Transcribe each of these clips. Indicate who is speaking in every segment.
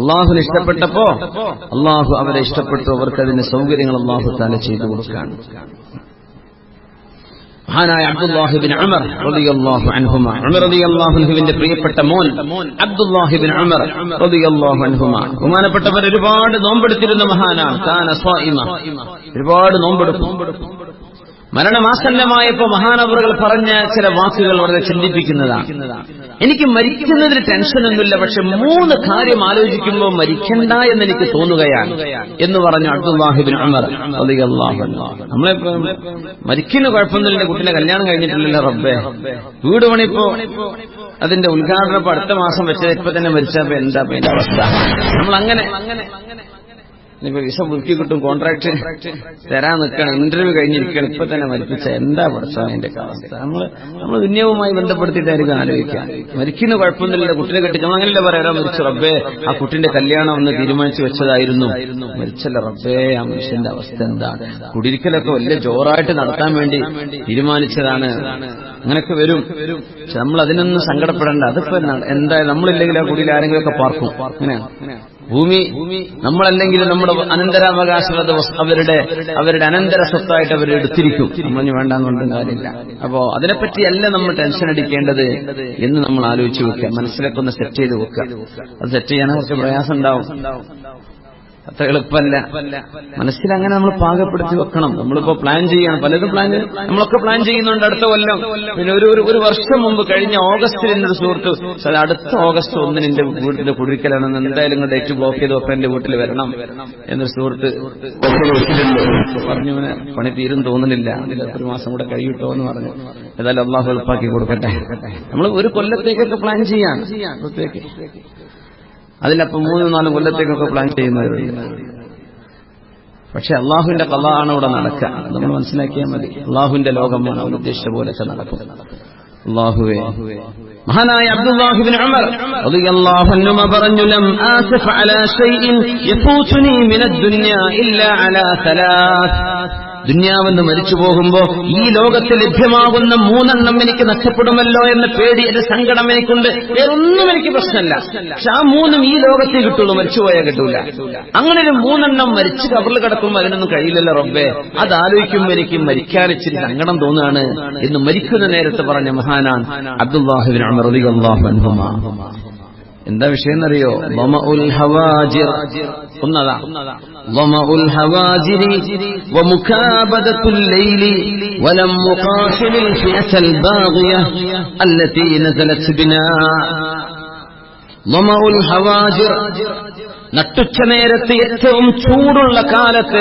Speaker 1: അള്ളാഹുവിന് ഇഷ്ടപ്പെട്ടപ്പോ അള്ളാഹു അവരെ ഇഷ്ടപ്പെട്ടു. അവർക്ക് അതിന്റെ സൗകര്യങ്ങൾ അള്ളാഹു തആല ചെയ്തു കൊടുക്കാൻ. മഹാനായ അബ്ദുല്ലാഹി ബിൻ ഉമർ റളിയല്ലാഹു അൻഹുമാ, ഉമർ റളിയല്ലാഹു അൻഹുവിന്റെ പ്രിയപ്പെട്ട മോൻ അബ്ദുല്ലാഹി ബിൻ ഉമർ റളിയല്ലാഹു അൻഹുമാ, ബഹുമാനപ്പെട്ടവർ ഒരുപാട് നോമ്പെടുത്തിരുന്ന മഹാനാണ്. കാന സ്വായിമ, ഒരുപാട് നോമ്പെടുക്കും. മരണമാസന്നമായപ്പോ മഹാനവറുകൾ പറഞ്ഞ ചില വാക്കുകൾ വളരെ ചിന്തിപ്പിക്കുന്നതാണ്. എനിക്ക് മരിക്കുന്നതിന് ടെൻഷനൊന്നുമില്ല, പക്ഷെ 3 കാര്യം ആലോചിക്കുമ്പോൾ മരിക്കണ്ട എന്ന് എനിക്ക് തോന്നുകയാണ് എന്ന് പറഞ്ഞു അബ്ദുല്ലാഹി ബിൻ ഉമർ റളിയല്ലാഹു അൻഹു. നമ്മളിപ്പോ മരിക്കുന്ന കുഴപ്പമൊന്നുമില്ല, കുട്ടിന്റെ കല്യാണം കഴിഞ്ഞിട്ടില്ലല്ലോ റബ്ബേ, വീട് പണിപ്പോ അതിന്റെ ഉദ്ഘാടനം ഇപ്പൊ അടുത്ത മാസം വെച്ചത് ഇപ്പൊ തന്നെ മരിച്ചപ്പോ എന്താ അതിന്റെ അവസ്ഥ? നമ്മളങ്ങനെ ഇനിയിപ്പോ വിസ പുതുക്കി കിട്ടും, കോൺട്രാക്ട് തരാൻ നിൽക്കണം, ഇന്റർവ്യൂ കഴിഞ്ഞിരിക്കണം, ഇപ്പൊ തന്നെ മരിപ്പിച്ച എന്താ പഠിച്ചാൽ അതിന്റെ അവസ്ഥ? നമ്മൾ ദുന്യവുമായി ബന്ധപ്പെടുത്തിയിട്ടായിരിക്കും ആലോചിക്കാം. മരിക്കുന്ന കുഴപ്പമൊന്നുമില്ല, കുട്ടിനെ കെട്ടിച്ച് നമ്മൾ അങ്ങനെയല്ല പറയാ മരിച്ചു റബ്ബേ, ആ കുട്ടിന്റെ കല്യാണം ഒന്ന് തീരുമാനിച്ചു വെച്ചതായിരുന്നു, മരിച്ചല്ല റബ്ബേ, ആ മനുഷ്യന്റെ അവസ്ഥ എന്താണ്? കുടിരിക്കലൊക്കെ വലിയ ജോറായിട്ട് നടത്താൻ വേണ്ടി തീരുമാനിച്ചതാണ്. അങ്ങനെയൊക്കെ വരും. പക്ഷെ നമ്മൾ അതിനൊന്നും സങ്കടപ്പെടേണ്ട. അതിപ്പോ എന്തായാലും നമ്മളില്ലെങ്കിൽ ആ കുടിയിൽ ആരെങ്കിലുമൊക്കെ പാർക്കും. അങ്ങനെയാണ് ഭൂമി. നമ്മളല്ലെങ്കിൽ നമ്മുടെ അനന്തരാവകാശം അവരുടെ അനന്തര സ്വത്തായിട്ട് അവർ എടുത്തിരിക്കും. നമ്മൾ വേണ്ടാന്ന് കൊണ്ടും കാര്യമില്ല. അപ്പോ അതിനെപ്പറ്റിയല്ല നമ്മൾ ടെൻഷൻ അടിക്കേണ്ടത് എന്ന് നമ്മൾ ആലോചിച്ച് വെക്കുക. മനസ്സിലൊക്കെ ഒന്ന് സെറ്റ് ചെയ്ത് വെക്കുക. അത് സെറ്റ് ചെയ്യാൻ കുറച്ച് പ്രയാസം ഉണ്ടാവും, അത്ര എളുപ്പമല്ല. മനസ്സിലങ്ങനെ നമ്മൾ പാകപ്പെടുത്തി വെക്കണം. നമ്മളിപ്പോ പ്ലാൻ ചെയ്യണം, പലതും നമ്മളൊക്കെ പ്ലാൻ ചെയ്യുന്നുണ്ട്. അടുത്ത കൊല്ലം പിന്നെ ഒരു വർഷം മുമ്പ് കഴിഞ്ഞ ഓഗസ്റ്റിൽ എന്നൊരു സുഹൃത്ത് അടുത്ത ഓഗസ്റ്റ് 1 എന്റെ വീട്ടിന്റെ കുടിരിക്കലാണെന്ന്, എന്തായാലും നിങ്ങൾ ഡേറ്റ് ബ്ലോക്ക് ചെയ്ത് വെക്കാൻ എന്റെ വീട്ടിൽ വരണം എന്നൊരു സുഹൃത്ത് പറഞ്ഞു. പണി തീരും തോന്നുന്നില്ല, അതിൽ 1 മാസം കൂടെ കഴിയിട്ടോ എന്ന് പറഞ്ഞു. ഏതായാലും അള്ളാഹു എളുപ്പാക്കി കൊടുക്കട്ടെ. നമ്മൾ ഒരു കൊല്ലത്തേക്കൊക്കെ പ്ലാൻ ചെയ്യാം. അതിലപ്പം 3-4 കൊല്ലത്തേക്കൊക്കെ പ്ലാൻ ചെയ്യുന്നവരുണ്ട്. പക്ഷെ അള്ളാഹുവിന്റെ ഖളാഅാണ് ഇവിടെ നടക്കുക. നമ്മൾ മനസ്സിലാക്കിയാൽ മതി. അള്ളാഹുവിന്റെ ലോകമാണ്, അവൻ ഉദ്ദേശിച്ച പോലെയൊക്കെ നടക്കും. അള്ളാഹുവേ. മഹാനായ അബ്ദുല്ലാഹി ബിൻ ഉമർ റളിയല്ലാഹു അൻഹു പറഞ്ഞു, ലം ആസഫ് അലാ ശൈഇൻ യഫൂതുനി മിനദ് ദുനിയ ഇല്ലാ അലാ 3. ദുനിയാവെന്ന് മരിച്ചു പോകുമ്പോ ഈ ലോകത്ത് ലഭ്യമാകുന്ന 3 എനിക്ക് നഷ്ടപ്പെടുമല്ലോ എന്ന പേടി, എന്റെ സങ്കടം എനിക്കുണ്ട്. വേറൊന്നും എനിക്ക് പ്രശ്നമല്ല. പക്ഷെ ആ 3 ഈ ലോകത്തെ കിട്ടുള്ളൂ, മരിച്ചുപോയാൽ കിട്ടൂല. അങ്ങനെ ഒരു 3 മരിച്ച് കബറിൽ കിടക്കുമ്പോൾ അതിനൊന്നും കഴിയില്ലല്ലോ റബ്ബേ. അതാലോചിക്കുമ്പോൾ എനിക്ക് മരിക്കാൻ ഇച്ചിരി സങ്കടം തോന്നുകയാണ് എന്ന് മരിക്കുന്ന നേരത്ത് പറഞ്ഞ മഹാനാണ് അബ്ദുല്ലാഹി ബിൻ ഉമർ റളിയല്ലാഹു അൻഹുമാ. എന്താ വിഷയം എന്നറിയോ? ളമഉൽ ഹവാജിർ. ഒന്നതാ ളമഉൽ ഹവാജിരി വമുകാബദത്തുൽ ലൈലി വലം മുഖാശിലിൽ ഫിഅസൽ ബാഗിയ അല്ലതി നസലത് ബിനാ. ളമഉൽ ഹവാജിർ, നട്ടുച്ച നേരത്ത് ഏറ്റവും ചൂടുള്ള കാലത്ത്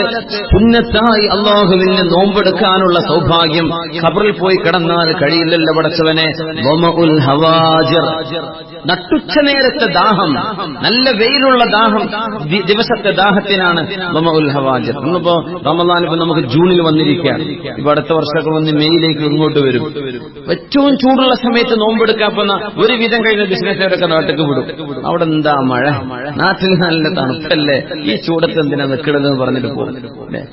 Speaker 1: സുന്നത്തായി അള്ളാഹുവിന് നോമ്പെടുക്കാനുള്ള സൗഭാഗ്യം ഖബറിൽ പോയി കിടന്നാൽ കഴിയില്ലല്ലോ പടച്ചവനെ. ളമഉൽ ഹവാജിർ, നട്ടുച്ച നേരത്തെ ദാഹം, നല്ല വെയിലുള്ള ദാഹം, ദിവസത്തെ ദാഹത്തിനാണ് ളമഉൽ ഹവാജിർ. ഇന്നിപ്പോ റമദാൻ ഇപ്പൊ നമുക്ക് ജൂണിൽ വന്നിരിക്കുകയാണ്. ഇപ്പൊ അടുത്ത വർഷമൊക്കെ വന്ന് മെയ്യിലേക്ക് ഇങ്ങോട്ട് വരും. ഏറ്റവും ചൂടുള്ള സമയത്ത് നോമ്പെടുക്കാപ്പുന്ന ഒരുവിധം കഴിഞ്ഞ ബിസിനസ്സുകാരൊക്കെ നാട്ടിലേക്ക് വിടും. അവിടെ എന്താ മഴ, നാട്ടിൽ നല്ല തണുപ്പല്ലേ, ഈ ചൂടത്ത് എന്തിനാ നിൽക്കണമെന്ന് പറഞ്ഞിട്ട് പോകും.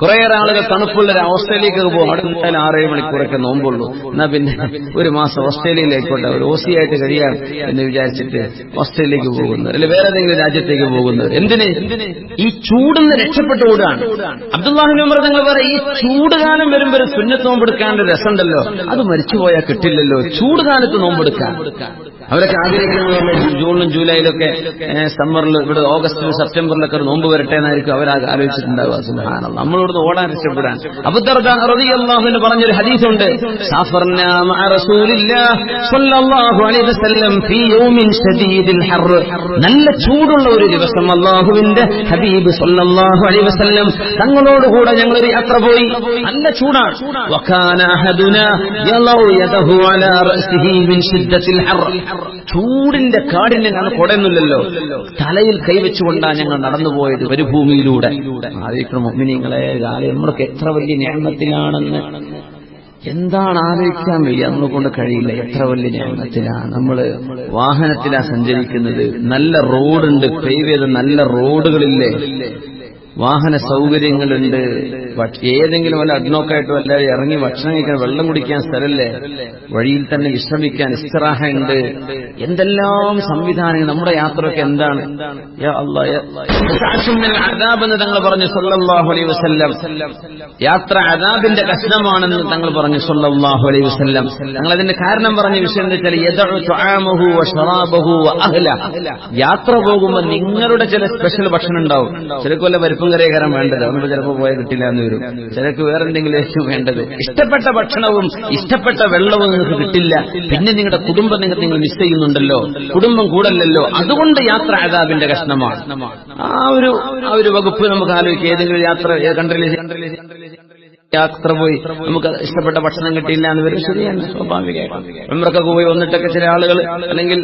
Speaker 1: കുറേയേറെ ആളുകൾ തണുപ്പുള്ള ഓസ്ട്രേലിയക്ക് പോകും. അവിടെ എന്തായാലും 6-7 മണിക്കൂറൊക്കെ നോമ്പുള്ളൂ. എന്നാ പിന്നെ 1 മാസം ഓസ്ട്രേലിയയിലേക്കോട്ടെ, ഒരു ഓസിയായിട്ട് കഴിയാം എന്ന് വിചാരിച്ചിട്ട് ഓസ്ട്രേലിയക്ക് പോകുന്നവർ, അല്ലെ വേറെ ഏതെങ്കിലും രാജ്യത്തേക്ക് പോകുന്നവർ. എന്തിന്? ഈ ചൂടിന്ന് രക്ഷപ്പെട്ടുകൂടാണ്. അബ്ദുല്ലാഹി ബിൻ ഉമർ തങ്ങൾ പറയും, ഈ ചൂടുകാലം വരുമ്പോൾ ഒരു സുന്നത്ത് നോമ്പെടുക്കാണ്ട് രസമുണ്ടല്ലോ, അത് മരിച്ചുപോയാൽ കിട്ടില്ലല്ലോ. ചൂടുകാലത്ത് നോമ്പെടുക്കാൻ അവരൊക്കെ ആഗ്രഹിക്കുന്നത് ജൂണിലും ജൂലൈയിലൊക്കെ, സമ്മറിൽ ഇവിടെ ഓഗസ്റ്റിലും സെപ്റ്റംബറിലൊക്കെ ഒരു നോമ്പ് വരട്ടെ എന്നായിരിക്കും അവർ ആലോചിച്ചിട്ടുണ്ടാവുക. സുബ്ഹാനല്ലാഹ്, നമ്മളിവിടുന്ന് ഓടാൻ രക്ഷപ്പെടാൻ. അബൂ ദർദാ റളിയല്ലാഹു അൻഹു പറഞ്ഞൊരു ഹദീസുണ്ട്, സാഫർനാ മഅ റസൂലില്ലാഹി സ്വല്ലല്ലാഹു അലൈഹി വസല്ലം ഫീ യൗമിൻ ശദീദിൽ ഹർ. നല്ല ചൂടുള്ള ഒരു ദിവസം അല്ലാഹുവിന്റെ ഹബീബ് സ്വല്ലല്ലാഹു അലൈഹി വസല്ലം തങ്ങളോടുകൂടെ ഞങ്ങളൊരു യാത്ര പോയി. നല്ല ചൂടാണ്. വകാന അഹദുനാ യലൗ യദഹു അലാ റഅസിഹി മിൻ ശിദ്ദത്തിൽ ഹർ. ചൂടിന്റെ കാഠിന്യം കൊടയൊന്നുമില്ലല്ലോ, തലയിൽ കൈവച്ചുകൊണ്ടാണ് ഞങ്ങൾ നടന്നുപോയത് മരുഭൂമിയിലൂടെ. ആലോചിക്കണം മുഅ്മിനീങ്ങളെ, നമ്മളൊക്കെ എത്ര വലിയ നിഅമത്തിലാണെന്ന് എന്താണ് ആലോചിക്കാൻ വയ്യ. നമ്മളെക്കൊണ്ട് കഴിയില്ല. എത്ര വലിയ നിഅമത്തിലാണ് നമ്മള് വാഹനത്തിലാ സഞ്ചരിക്കുന്നത്. നല്ല റോഡുണ്ട്, പേവ് ചെയ്ത നല്ല റോഡുകളില്ലേ, വാഹന സൗകര്യങ്ങളുണ്ട്, ഏതെങ്കിലും വല്ല അഡ്നോക്കായിട്ടോ എല്ലാവരും ഇറങ്ങി ഭക്ഷണം കഴിക്കാൻ വെള്ളം കുടിക്കാൻ സ്ഥലല്ലേ, വഴിയിൽ തന്നെ വിശ്രമിക്കാൻ ഇസ്തിറാഹ ഉണ്ട്, എന്തെല്ലാം സംവിധാനങ്ങൾ. നമ്മുടെ യാത്രയൊക്കെ എന്താണ് അദാബെന്ന് തങ്ങൾ പറഞ്ഞു സല്ലല്ലാഹു അലൈഹി വസല്ലം. യാത്ര അദാബിന്റെ കഷ്ണമാണെന്ന് തങ്ങൾ പറഞ്ഞു സല്ലല്ലാഹു അലൈഹി വസല്ലം. തങ്ങൾ അതിന്റെ കാരണം പറഞ്ഞ വിഷയം എന്താ വെച്ചാൽ യദഉ തുആമഹു വശറാബഹു വഅഹ്ല. യാത്ര പോകുമ്പോൾ നിങ്ങളുടെ ചില സ്പെഷ്യൽ ഭക്ഷണം ഉണ്ടാവും. ചിലക്ക് വല്ല പരിപ്പും കറിയേക്കാരം വേണ്ടത്, അതുകൊണ്ട് ചിലപ്പോൾ പോയാൽ കിട്ടില്ല എന്ന് വരും. ചിലക്ക് വേറെ എന്തെങ്കിലും ആയിരിക്കും വേണ്ടത്. ഇഷ്ടപ്പെട്ട ഭക്ഷണവും ഇഷ്ടപ്പെട്ട വെള്ളവും നിങ്ങൾക്ക് കിട്ടില്ല. പിന്നെ നിങ്ങളുടെ കുടുംബം നിങ്ങൾ മിസ് ചെയ്യുന്നുണ്ടല്ലോ, കുടുംബം കൂടല്ലല്ലോ. അതുകൊണ്ട് യാത്ര അദാബിന്റെ കഷ്ണമാണ്. ആ ഒരു വകുപ്പ് നമുക്ക് ആലോചിക്കുക. ഏതെങ്കിലും യാത്ര യാത്ര പോയി നമുക്ക് ഇഷ്ടപ്പെട്ട ഭക്ഷണം കിട്ടിയില്ല എന്ന് വരും. ശരിയാണ്, സ്വാഭാവികമായിട്ട്. ഉംറക്കൊക്കെ പോയി വന്നിട്ടൊക്കെ ചില ആളുകൾ അല്ലെങ്കിൽ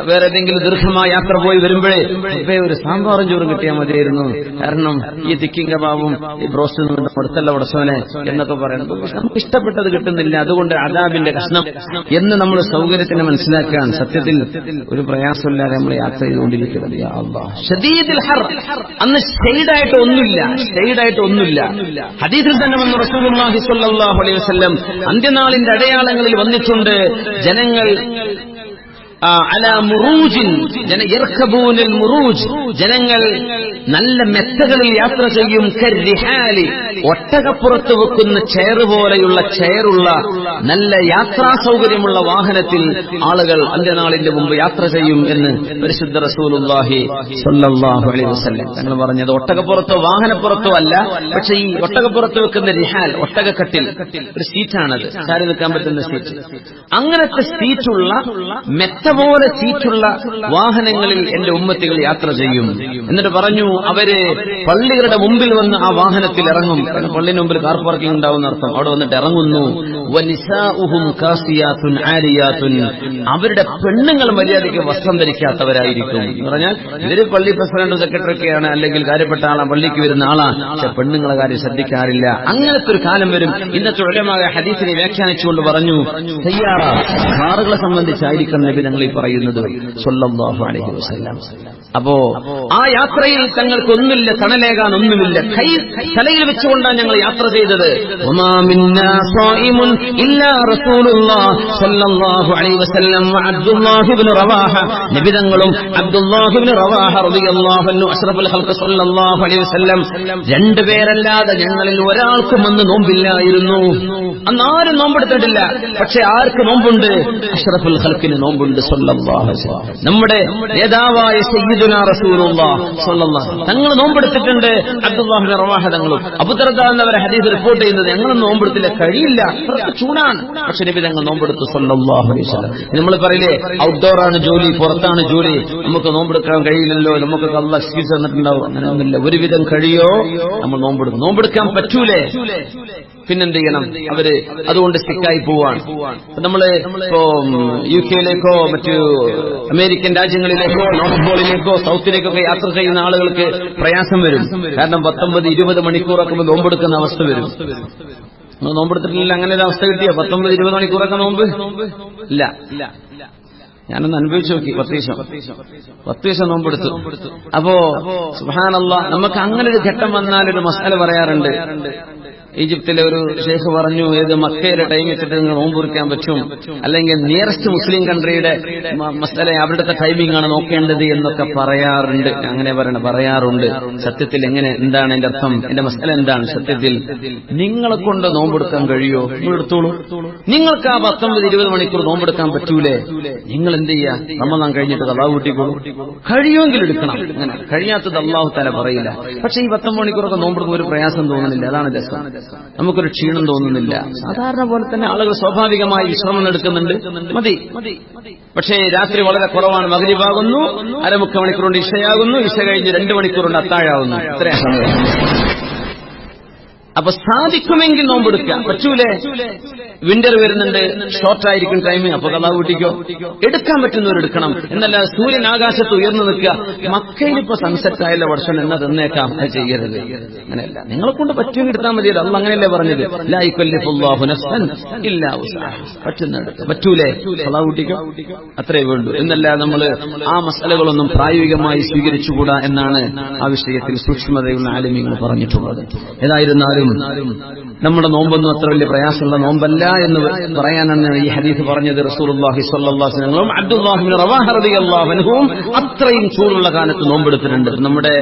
Speaker 1: വേറെ ഏതെങ്കിലും ദീർഘമായ യാത്ര പോയി വരുമ്പോഴേ ഒരു സാമ്പാറും ചോറും കിട്ടിയാൽ മതിയായിരുന്നു, കാരണം ഈ തിക്കിങ് കബാബും ഈ ബ്രോസ്റ്റും അടുത്തല്ല ഉടച്ചവനെ എന്നൊക്കെ പറയുന്നത് നമുക്ക് ഇഷ്ടപ്പെട്ടത് കിട്ടുന്നില്ല. അതുകൊണ്ട് അദാബിന്റെ കഷ്ണം എന്ന് നമ്മൾ സൗകര്യത്തിന് മനസ്സിലാക്കാൻ സത്യത്തിൽ ഒരു പ്രയാസമില്ലാതെ നമ്മൾ യാത്ര ചെയ്തുകൊണ്ടിരിക്കുന്നത്. യാ അല്ലാഹ്, ശദീദുൽ ഹർ. അന്ന് ഷെയ്ഡായിട്ട് ഒന്നുമില്ല. ഹദീസിൽ തന്നെ വന്നു റസൂലുള്ളാഹി സ്വല്ലല്ലാഹു അലൈഹി വസല്ലം അന്ത്യനാളിന്റെ അടയാളങ്ങളിൽ വന്നിട്ടുണ്ട്, ജനങ്ങൾ അലാ മുറൂജിൻ യർഖബൂനൽ മുറൂജ്, ജനങ്ങൾ നല്ല മെത്തകളിൽ യാത്ര ചെയ്യും. കർരിഹാലി, ഒട്ടകപ്പുറത്ത് വെക്കുന്ന ചെയർ പോലെയുള്ള ചെയറുള്ള നല്ല യാത്രാ സൗകര്യമുള്ള വാഹനത്തിൽ ആളുകൾ അന്ത്യനാളിന്റെ മുമ്പ് യാത്ര ചെയ്യും എന്ന് പരിശുദ്ധ റസൂലുള്ളാഹി സ്വല്ലല്ലാഹു അലൈഹി വസല്ലം തങ്ങൾ പറഞ്ഞത്. ഒട്ടകപ്പുറത്തോ വാഹനപ്പുറത്തോ അല്ല, പക്ഷെ ഈ ഒട്ടകപ്പുറത്ത് വെക്കുന്ന റിഹാൽ, ഒട്ടകക്കട്ടിൽ, ഒരു സീറ്റാണത്, ചാരി നിൽക്കാൻ പറ്റുന്ന സീറ്റ്. അങ്ങനത്തെ സീറ്റുള്ള മെത്ത പോലെ സീറ്റുള്ള വാഹനങ്ങളിൽ എന്റെ ഉമ്മത്തികൾ യാത്ര ചെയ്യും. എന്നിട്ട് പറഞ്ഞു, അവര് പള്ളികളുടെ മുമ്പിൽ വന്ന് ആ വാഹനത്തിൽ ഇറങ്ങും. കാരണം പള്ളിന് മുമ്പിൽ കാർ പാർക്കിംഗ് ഉണ്ടാവുന്ന അർത്ഥം. അവിടെ വന്നിട്ട് ഇറങ്ങുന്നു. വനിസാഉഹും കാസിയാത്തുൻ ആരിയാത്തുൻ, അവരുടെ പെണ്ണുങ്ങൾ മര്യാദയ്ക്ക് വസ്ത്രം ധരിക്കാത്തവരായിരിക്കും. എന്ന് പറഞ്ഞാൽ ഇവര് പള്ളി പ്രസിഡന്റ് സെക്രട്ടറി ഒക്കെയാണ്, അല്ലെങ്കിൽ കാര്യപ്പെട്ട ആളാണ്, പള്ളിക്ക് വരുന്ന ആളാണ്, പക്ഷെ പെണ്ണുങ്ങളെ കാര്യം ശ്രദ്ധിക്കാറില്ല. അങ്ങനത്തെ ഒരു കാലം വരും. ഇന്നത്തെ ഉലമായ ഹദീസിനെ വ്യാഖ്യാനിച്ചുകൊണ്ട് പറഞ്ഞു, കാറുകളെ സംബന്ധിച്ചായിരിക്കണം നബി ഞങ്ങൾ ഈ പറയുന്നത് സ്വല്ലല്ലാഹു അലൈഹി വസല്ലം. അപ്പോ ആ യാത്രയിൽ തങ്ങൾക്കൊന്നുമില്ല, തണലേകാൻ ഒന്നുമില്ല. കൈ തലയിൽ വെച്ചുകൊണ്ടാണ് ഞങ്ങൾ യാത്ര ചെയ്തത്. വമാ മിന്നാ സായിമുൻ ഇല്ലാ റസൂലുള്ളാഹി സ്വല്ലല്ലാഹു അലൈഹി വസല്ലം വഅബ്ദുല്ലാഹി ഇബ്നു റവാഹ, നബി തങ്ങളും അബ്ദുല്ലാഹി ഇബ്നു റവാഹ റളിയല്ലാഹു അൻഹു അഷ്റഫുൽ ഖൽഖ് സ്വല്ലല്ലാഹു അലൈഹി വസല്ലം, രണ്ടുപേരല്ലാതെ ഞങ്ങളിൽ ഒരാൾക്കും അന്ന് നോമ്പില്ലായിരുന്നു. അന്ന് ആരും നോമ്പെടുത്തിട്ടില്ല. പക്ഷെ ആർക്ക് നോമ്പുണ്ട്? അഷ്റഫുൽ ഖൽഖിന് നോമ്പുണ്ട് സ്വല്ലല്ലാഹു അലൈഹി വസല്ലം. നമ്മുടെ നേതാവായ സയ്യിദുനാ റസൂലുള്ളാഹി സ്വല്ലല്ലാഹു അലൈഹി വസല്ലം തങ്ങൾ നോമ്പെടുത്തിട്ടുണ്ട്. അബ്ദുല്ലാഹി ഇബ്നു റവാഹ തങ്ങളും അബൂദർദാ എന്നവരെ ഹദീസ് റിപ്പോർട്ട് ചെയ്യുന്നത്, ഞങ്ങൾ നോമ്പെടുത്തില്ല, കഴിയില്ല, ചൂടാണ്, പക്ഷെ നബി തങ്ങൾ നോമ്പെടുത്തു സ്വല്ലല്ലാഹു അലൈഹി വസല്ലം. നമ്മൾ പറയില്ലേ, ഔട്ട്ഡോർ ആണ് ജോലി, പുറത്താണ് ജോലി, നമുക്ക് നോമ്പെടുക്കാൻ കഴിയില്ലല്ലോ, നമുക്ക് അല്ലാഹ് എക്സ്ക്യൂസ് തന്നിട്ടുണ്ടാവും. അങ്ങനെയൊന്നുമില്ല. ഒരുവിധം കഴിയോ നമ്മൾ നോമ്പെടുക്കും. നോമ്പെടുക്കാൻ പറ്റൂലേ, പിന്നെന്ത് ചെയ്യണം? അവര് അതുകൊണ്ട് സ്റ്റിക്കായി പോവാണ്. നമ്മള് ഇപ്പോ UK-യിലേക്കോ മറ്റു അമേരിക്കൻ രാജ്യങ്ങളിലേക്കോ നോർത്ത് പോളിലേക്കോ സൗത്തിലേക്കൊക്കെ യാത്ര ചെയ്യുന്ന ആളുകൾക്ക് പ്രയാസം വരും. കാരണം 19-20 മണിക്കൂറൊക്കെ നോമ്പെടുക്കുന്ന അവസ്ഥ വരും. നോമ്പെടുത്തിട്ടില്ല, അങ്ങനെ ഒരു അവസ്ഥ കിട്ടിയോ? 19-20 മണിക്കൂറൊക്കെ നോമ്പ് ഇല്ല. ഞാനൊന്ന് അനുഭവിച്ചു നോക്കി. 10 ദിവസം നോമ്പെടുത്തു. അപ്പോ സുബ്ഹാനല്ലാഹ്, നമുക്ക് അങ്ങനെ ഒരു ഘട്ടം വന്നാൽ ഒരു മസാല പറയാറുണ്ട്. ഈജിപ്തിലെ ഒരു ഷെയ്ഖ് പറഞ്ഞു, ഏത് മക്കയുടെ ടൈം വെച്ചിട്ട് നിങ്ങൾ നോമ്പ് കുറിക്കാൻ പറ്റും, അല്ലെങ്കിൽ നിയറസ്റ്റ് മുസ്ലിം കൺട്രിയുടെ മസാല അവിടുത്തെ ടൈമിംഗ് ആണ് നോക്കേണ്ടത് എന്നൊക്കെ പറയാറുണ്ട്. അങ്ങനെ പറയാറുണ്ട്. സത്യത്തിൽ എന്താണ് എന്റെ അർത്ഥം? എന്റെ മസാല എന്താണ്? സത്യത്തിൽ നിങ്ങളെ കൊണ്ട് നോമ്പെടുക്കാൻ കഴിയോ? നിങ്ങൾ എടുത്തോളൂ. നിങ്ങൾക്ക് ആ 19-20 മണിക്കൂർ നോമ്പെടുക്കാൻ പറ്റൂലേ? നിങ്ങൾ എന്ത് ചെയ്യാ? റമദാൻ കഴിഞ്ഞിട്ട് ഖളാ കൂട്ടിക്കോളൂ. കഴിയുമെങ്കിൽ എടുക്കണം. അങ്ങനെ കഴിയാത്തത് അല്ലാഹു തആല പറയില്ല. പക്ഷെ ഈ 19 മണിക്കൂറൊക്കെ നോമ്പെടുക്കുമ്പോൾ ഒരു പ്രയാസം തോന്നുന്നില്ല. അതാണ് രസം. നമുക്കൊരു ക്ഷീണം തോന്നുന്നില്ല. സാധാരണ പോലെ തന്നെ ആളുകൾ സ്വാഭാവികമായി വിശ്രമം എടുക്കുന്നുണ്ട്, മതി. പക്ഷേ രാത്രി വളരെ കുറവാണ്. മഗ്രിബാകുന്നു, 1/4 മണിക്കൂർ കൊണ്ട് ഇശയാകുന്നു, ഇശ കഴിഞ്ഞ് 2 മണിക്കൂർ കൊണ്ട് അത്താഴാകുന്നു. ഇത്രയും സമയം. അപ്പൊ സാധിക്കുമെങ്കിൽ നോമ്പെടുക്കാം. പറ്റൂലേ? വിന്റർ വരുന്നുണ്ട്, ഷോർട്ടായിരിക്കും ടൈമിംഗ്, അപ്പൊ കഥാ കൂട്ടിക്കോ. എടുക്കാൻ പറ്റുന്നവർ എടുക്കണം എന്നല്ല സൂര്യൻ ആകാശത്ത് ഉയർന്നു നിൽക്കുക. മക്കയിലിപ്പോ സൺസെറ്റ് ആയല്ലോ വർഷം എന്നാ തന്നേക്കാം, അത് ചെയ്യരുത്. അങ്ങനെയല്ല, നിങ്ങളെ കൊണ്ട് പറ്റുമെങ്കിൽ എടുത്താൽ മതിയല്ലോ. അള്ളാഹ് അങ്ങനെയല്ലേ പറഞ്ഞത്, ലാ യുകല്ലിഫുല്ലാഹു നഫ്സൻ ഇല്ലാ വസ്അഹാ. പറ്റുന്നെടുത്ത് പറ്റൂലേ കഥാ കൂട്ടിക്കോ, അത്രേ വേണ്ടൂ എന്നല്ല നമ്മൾ ആ മസലകളൊന്നും പ്രായോഗികമായി സ്വീകരിച്ചുകൂടാ എന്നാണ് ആ വിഷയത്തിൽ സൂക്ഷ്മതയുള്ള ആലിമീങ്ങൾ പറഞ്ഞിട്ടുള്ളത്. ഏതായിരുന്നാലും നമ്മുടെ നോമ്പൊന്നും അത്ര വലിയ പ്രയാസമുള്ള നോമ്പല്ല എന്ന് പറയാനാണ് ഈ ഹദീസ് പറഞ്ഞത്. റസൂലുള്ളാഹി സ്വല്ലല്ലാഹു അലൈഹി വസല്ലം അബ്ദുല്ലാഹി ഇബ്നു റവാഹ റളിയല്ലാഹു അൻഹു അത്രയും ചൂടുള്ള കാലത്ത് നോമ്പെടുത്തിട്ടുണ്ട്. നമ്മുടെ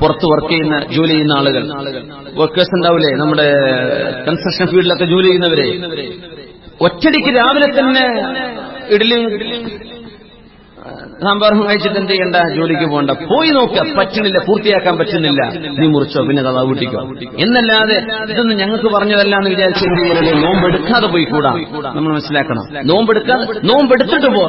Speaker 1: പുറത്ത് വർക്ക് ചെയ്യുന്ന ജോലി ചെയ്യുന്ന ആളുകൾ, വർക്കേഴ്സ് ഉണ്ടാവില്ലേ, നമ്മുടെ കൺസ്ട്രക്ഷൻ ഫീൽഡിലൊക്കെ ജോലി ചെയ്യുന്നവരെ, ഒറ്റടിക്ക് രാവിലെ തന്നെ ഇഡ്ഡലി സാമ്പാറും കഴിച്ചിട്ട് എന്ത് ചെയ്യണ്ട, ജോലിക്ക് പോകണ്ട, പോയി നോക്കുക, പറ്റണില്ല, പൂർത്തിയാക്കാൻ പറ്റുന്നില്ല, നീ മുറിച്ചോ, പിന്നെ കഥ കൂട്ടിക്കോ എന്നല്ലാതെ ഇതൊന്നും ഞങ്ങൾക്ക് പറഞ്ഞതല്ല എന്ന് വിചാരിച്ചു നോമ്പെടുക്കാതെ പോയി കൂടാ. നമ്മൾ മനസ്സിലാക്കണം, നോമ്പെടുത്തിട്ട് പോ.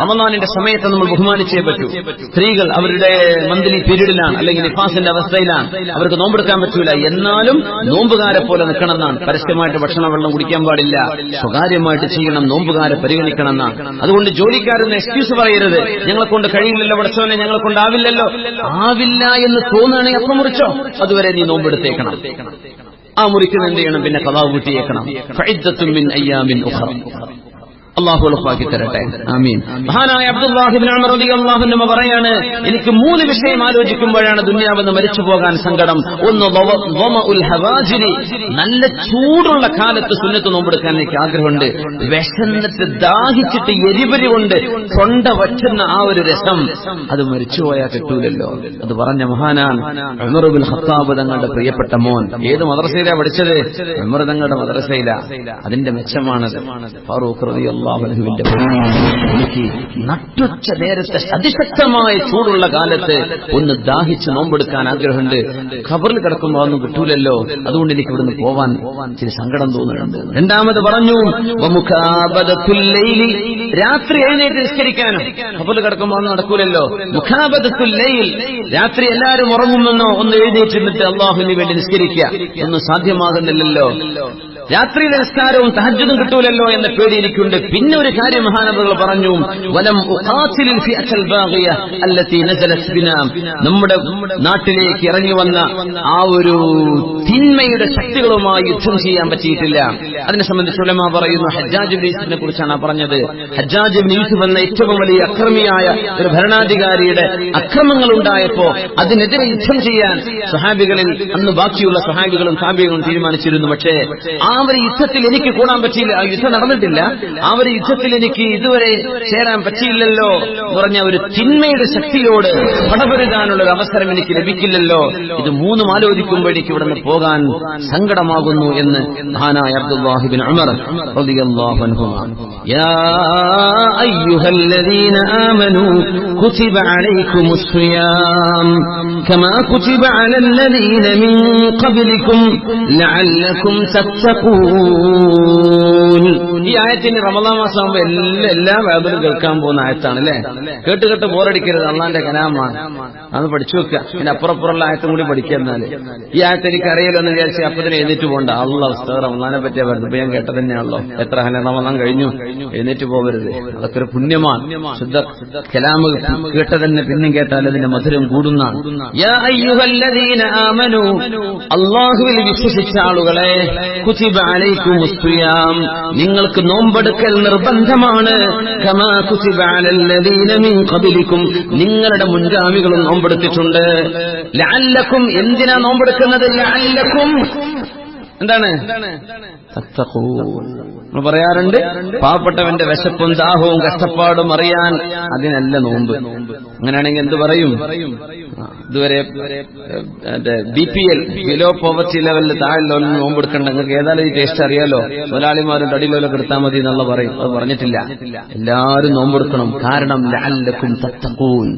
Speaker 1: റമളാനിന്റെ സമയത്ത് നമ്മൾ ബഹുമാനിച്ചേ പറ്റൂ. സ്ത്രീകൾ അവരുടെ മന്ത്ലി പീരീഡിലാണ് അല്ലെങ്കിൽ നിഫാസിന്റെ അവസ്ഥയിലാണ്, അവർക്ക് നോമ്പെടുക്കാൻ പറ്റൂല. എന്നാലും നോമ്പുകാരെ പോലെ നിൽക്കണമെന്നാണ്. പരസ്യമായിട്ട് ഭക്ഷണം വെള്ളം കുടിക്കാൻ പാടില്ല, സ്വകാര്യമായിട്ട് ചെയ്യണം, നോമ്പുകാരെ പരിഗണിക്കണം എന്നാണ്. അതുകൊണ്ട് ജോലിക്കാരെന്ന് എക്സ്ക്യൂസ് പറയരുത്, ഞങ്ങളെ കൊണ്ട് കഴിയില്ലല്ലോ പടച്ചോനെ, ഞങ്ങളെ കൊണ്ടാവില്ലല്ലോ. ആവില്ല എന്ന് തോന്നുകയാണെങ്കിൽ അപ്പം മുറിച്ചോ, അതുവരെ നീ നോമ്പെടുത്തേക്കണം. ആ മുറിക്കുന്ന എന്ത് ചെയ്യണം, പിന്നെ ഖളാ വീട്ടിയേക്കണം. ഫഇദ്ദത്തുൻ മിൻ അയ്യാമിൻ ഉഖറ. അള്ളാഹു എളുപ്പാക്കി തരട്ടെ, ആമീൻ. മഹാനായ അബ്ദുല്ലാഹി ഇബ്നു ഉമർ റളിയല്ലാഹു അൻഹു പറയാണ്, എനിക്ക് 3 വിഷയം ആലോചിക്കുമ്പോഴാണ് ദുനിയാവെന്ന് മരിച്ചു പോകാൻ സങ്കടം. ഒന്ന് വമഉൽ ഹവാജിരി, നല്ല ചൂടുള്ള കാലത്ത് സുന്നത്ത് നോമ്പെടുക്കാൻ എനിക്ക് ആഗ്രഹമുണ്ട്. വിശന്നിട്ട് ദാഹിച്ചിട്ട് എരിപരി കൊണ്ട് തൊണ്ട വറ്റുന്ന ആ ഒരു രസം, അത് മരിച്ചുപോയാൽ കിട്ടൂലല്ലോ. അത് പറഞ്ഞ മഹാനാണ് ഉമർ ഇബ്നുൽ ഖത്താബ് തങ്ങളുടെ പ്രിയപ്പെട്ട മോൻ. ഏത് മദ്രസയിലാണ് പഠിച്ചത്? ഉമർ തങ്ങളുടെ മദ്രസയില. അതിന്റെ മെച്ചമാണത്. ഫാറൂഖ് റളിയല്ലാഹു എനിക്ക് നട്ടുച്ച നേരത്തെ അതിശക്തമായ ചൂടുള്ള കാലത്ത് ഒന്ന് ദാഹിച്ച് നോമ്പെടുക്കാൻ ആഗ്രഹമുണ്ട്. ഖബറിൽ കിടക്കുമ്പോൾ ഒന്നും കിട്ടൂലല്ലോ, അതുകൊണ്ട് എനിക്ക് ഇവിടുന്ന് പോവാൻ ഇച്ചിരി സങ്കടം തോന്നുന്നുണ്ട്. രണ്ടാമത് പറഞ്ഞു വമുഖാബദത്തുൽ ലൈലി, രാത്രി എഴുന്നേറ്റ് നിസ്കരിക്കാനും. ഖബറിൽ കിടക്കുമ്പോൾ ഒന്നും നടക്കൂലല്ലോ. മുഖാബദത്തുൽ ലൈൽ, രാത്രി എല്ലാവരും ഉറങ്ങുമെന്നോ ഒന്ന് എഴുന്നേറ്റിരുന്നിട്ട് അള്ളാഹുവിന് വേണ്ടി നിസ്കരിക്കുക, ഒന്നും സാധ്യമാകുന്നില്ലല്ലോ. രാത്രിയിലെ നിസ്കാരവും തഹജ്ജുദും കിട്ടൂലല്ലോ എന്ന പേടി എനിക്കുണ്ട്. പിന്നെ ഒരു കാര്യം മഹാനവറുകൾ പറഞ്ഞു, വലം ഉഖാതിലിൽ ഫിഅൽ ബാഗിയ അല്ലതി നസലത് ബിനാ, നമ്മുടെ നാട്ടിലേക്ക് ഇറങ്ങി വന്ന ആ ഒരു തിന്മയുടെ ശക്തികളുമായി യുദ്ധം ചെയ്യാൻ പറ്റിയിട്ടില്ല. അതിനെ സംബന്ധിച്ച് ഉലമാ പറയുന്നു, ഹജ്ജാജ് ഇബ്നു യൂസുഫിനെ കുറിച്ചാണ് പറഞ്ഞത്. ഹജ്ജാജ് ഇബ്നു യൂസുഫ് എന്ന ഏറ്റവും വലിയ അക്രമിയായ ഒരു ഭരണാധികാരിയുടെ അക്രമങ്ങൾ ഉണ്ടായപ്പോ അതിനെതിരെ യുദ്ധം ചെയ്യാൻ സ്വഹാബികളിൽ അന്ന് ബാക്കിയുള്ള സ്വഹാബികളും താബികളും തീരുമാനിച്ചിരുന്നു. പക്ഷേ ആ ഒരു യുദ്ധത്തിൽ എനിക്ക് കൂടാൻ പറ്റിയില്ല. ആ യുദ്ധം നടന്നിട്ടില്ല. ആ ഒരു യുദ്ധത്തിൽ എനിക്ക് ഇതുവരെ ചേരാൻ പറ്റിയില്ലല്ലോ എന്ന് പറഞ്ഞ ഒരു തിന്മയുടെ ശക്തിയോട് പടപൊരുതാനുള്ള ഒരു അവസരം എനിക്ക് ലഭിക്കില്ലല്ലോ. ഇത് 3 ആലോചിക്കുമ്പോഴേക്ക് ഇവിടെ നിന്ന് പോകാൻ സങ്കടമാകുന്നു എന്ന് മഹാനായ അബ്ദുല്ലാഹി ഇബ്നു ഉമർ റളിയല്ലാഹു അൻഹു. യാ അയ്യുഹല്ലദീന ആമനൂ കുതിബ അലൈക്കുമുസ് സിയാം കമാ കുതിബ അലല്ലദീന മിൻ ഖബ്ലികും ലഅല്ലകും തത്തഖൂൻ. ഈ ആയത്തിന് റമളാൻ മാസമാകുമ്പോ എല്ലാ വേദനയും കേൾക്കാൻ പോകുന്ന ആയത്താണ് അല്ലേ. കേട്ട് ബോറടിക്കരുത്, അള്ളാന്റെ കലാമാണ്, അന്ന് പഠിച്ചു വെക്കുക. പിന്നെ അപ്പുറപ്പുറമുള്ള ആയത്തും കൂടി പഠിക്കുക. എന്നാല് ഈ ആയത്ത് എനിക്ക് അറിയില്ലോ എന്ന് വിചാരിച്ച് അപ്പത്തിന് എഴുന്നേറ്റ് പോകണ്ട. അള്ളാഹ് ഉസ്താദ് റമളാനെ പറ്റിയാ വരുന്നത്, ഇപ്പൊ ഞാൻ കേട്ട തന്നെയാണല്ലോ. എത്ര റമളാൻ കഴിഞ്ഞു, എഴുന്നേറ്റ് പോകരുത്, അതൊക്കെ ഒരു പുണ്യമാണ്. ശുദ്ധ കലാമ് കേട്ട തന്നെ പിന്നെയും കേട്ടാൽ അതിന്റെ മധുരം കൂടുന്നതാണ്. യാ അയ്യുഹല്ലദീന ആമനൂ, അല്ലാഹുവിൽ വിശ്വസിച്ച ആളുകളെ, കുതിബ അലൈക്കുമുസ് സിയാം, നിങ്ങൾക്ക് നോമ്പെടുക്കൽ നിർബന്ധമാണ്. കമാ കുതിബ അലല്ലദീന മിൻ ഖബ്ലികും, നിങ്ങളുടെ മുൻഗാമികളും നോമ്പെടുത്തിട്ടുണ്ട്. ലഅല്ലക്കും, എന്തിനാ നോമ്പെടുക്കുന്നത്? ലഅല്ലക്കും എന്താണ്? തത്തഖൂൻ. നമ്മൾ പറയാറുണ്ട്, പാവപ്പെട്ടവന്റെ വിശപ്പും ദാഹവും കഷ്ടപ്പാടും അറിയാൻ അതിനല്ല നോമ്പ്. അങ്ങനെയാണെങ്കിൽ എന്ത് പറയും? ഇതുവരെ BPL ബിലോ പോവർട്ടി ലെവലിൽ താഴെ നോമ്പെടുക്കണ്ട, നിങ്ങൾക്ക് ഏതായാലും ഈ ടേസ്റ്റ് അറിയാലോ, മുതലാളിമാരും തടിയിലൊക്കെ എടുത്താൽ മതി എന്നുള്ള പറയും. അത് പറഞ്ഞിട്ടില്ല. എല്ലാവരും നോമ്പെടുക്കണം. കാരണം ലഅല്ലക്കും തത്തഖൂൻ,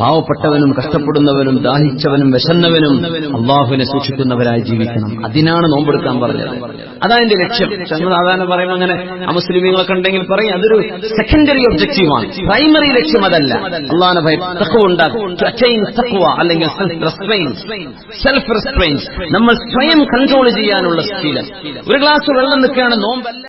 Speaker 1: പാവപ്പെട്ടവനും കഷ്ടപ്പെടുന്നവനും ദാഹിച്ചവനും വിശന്നവനും അള്ളാഹുവിനെ സൂക്ഷിക്കുന്നവരായി ജീവിക്കണം. അതിനാണ് നോമ്പെടുക്കാൻ പറഞ്ഞത്. അതായതിന്റെ ലക്ഷ്യം. സാധാരണ പറയുമ്പോൾ അങ്ങനെ അമുസ്ലിമീങ്ങളൊക്കെ ഉണ്ടെങ്കിൽ പറയും അതൊരു സെക്കൻഡറി ഒബ്ജക്റ്റീവാണ്, പ്രൈമറി ലക്ഷ്യം അതല്ല. അള്ളാഹുവിനെ ഭയം, തഖ്വ ഉണ്ടാകും, അല്ലെങ്കിൽ സെൽഫ് റെസ്ട്രെയിൻസ്, നമ്മൾ സ്വയം കൺട്രോൾ ചെയ്യാനുള്ള ശീലം. ഒരു ഗ്ലാസ് വെള്ളം നിൽക്കുകയാണ്, നോമ്പല്ല.